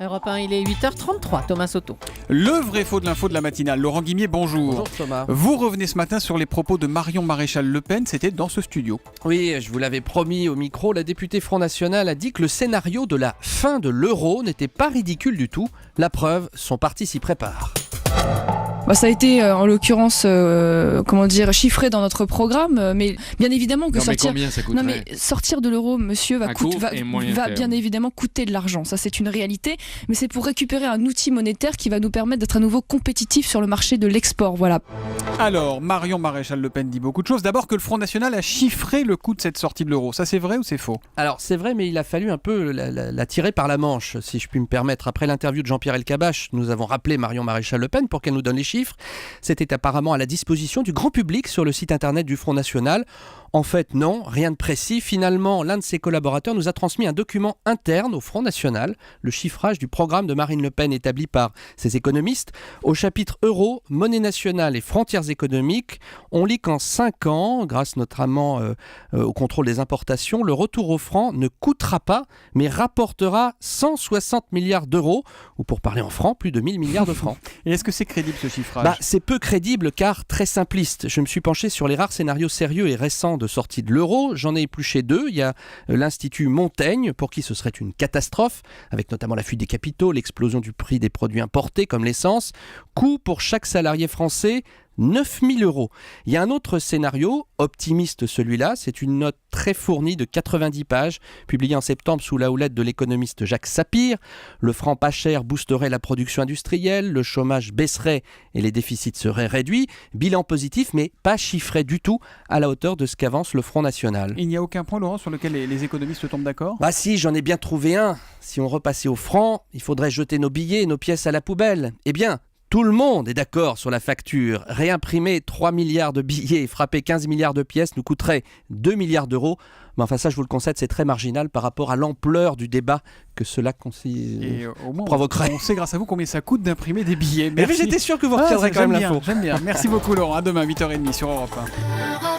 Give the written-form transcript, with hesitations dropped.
Europe 1, il est 8h33, Thomas Soto. Le vrai faux de l'info de la matinale. Laurent Guimier, bonjour. Bonjour Thomas. Vous revenez ce matin sur les propos de Marion Maréchal Le Pen, c'était dans ce studio. Oui, je vous l'avais promis au micro, la députée Front National a dit que le scénario de la fin de l'euro n'était pas ridicule du tout. La preuve, son parti s'y prépare. Ça a été en l'occurrence chiffré dans notre programme, mais bien évidemment que combien ça coûterait sortir de l'euro, monsieur, va court et moyen terme. bien évidemment coûter de l'argent. Ça, c'est une réalité, mais c'est pour récupérer un outil monétaire qui va nous permettre d'être à nouveau compétitifs sur le marché de l'export. Voilà. Alors, Marion Maréchal Le Pen dit beaucoup de choses. D'abord que le Front National a chiffré le coût de cette sortie de l'euro. Ça, c'est vrai ou c'est faux ? Alors, c'est vrai, mais il a fallu un peu la tirer par la manche, si je puis me permettre. Après l'interview de Jean-Pierre Elkabbach, nous avons rappelé Marion Maréchal Le Pen pour qu'elle nous donne les chiffres. C'était apparemment à la disposition du grand public sur le site internet du Front National. En fait, non, rien de précis. Finalement, l'un de ses collaborateurs nous a transmis un document interne au Front National, le chiffrage du programme de Marine Le Pen établi par ses économistes. Au chapitre euro, monnaie nationale et frontières économiques, on lit qu'en 5 ans, grâce notamment au contrôle des importations, le retour au franc ne coûtera pas, mais rapportera 160 milliards d'euros, ou pour parler en francs, plus de 1000 milliards de francs. Et est-ce que c'est crédible ce chiffrage ? C'est peu crédible car très simpliste. Je me suis penché sur les rares scénarios sérieux et récents de sortie de l'euro. J'en ai épluché 2. Il y a l'Institut Montaigne, pour qui ce serait une catastrophe, avec notamment la fuite des capitaux, l'explosion du prix des produits importés comme l'essence. Coût pour chaque salarié français, 9 000 euros. Il y a un autre scénario, optimiste celui-là, c'est une note très fournie de 90 pages, publiée en septembre sous la houlette de l'économiste Jacques Sapir. Le franc pas cher boosterait la production industrielle, le chômage baisserait et les déficits seraient réduits. Bilan positif, mais pas chiffré du tout à la hauteur de ce qu'avance le Front National. Il n'y a aucun point, Laurent, sur lequel les économistes tombent d'accord ? Si, j'en ai bien trouvé un. Si on repassait au franc, il faudrait jeter nos billets et nos pièces à la poubelle. Eh bien, tout le monde est d'accord sur la facture. Réimprimer 3 milliards de billets et frapper 15 milliards de pièces nous coûterait 2 milliards d'euros. Mais enfin ça, je vous le concède, c'est très marginal par rapport à l'ampleur du débat que cela provoquerait. On sait grâce à vous combien ça coûte d'imprimer des billets. Mais j'étais sûr que vous retiendrez quand même l'info. J'aime bien. Merci beaucoup Laurent. À demain 8h30 sur Europe 1.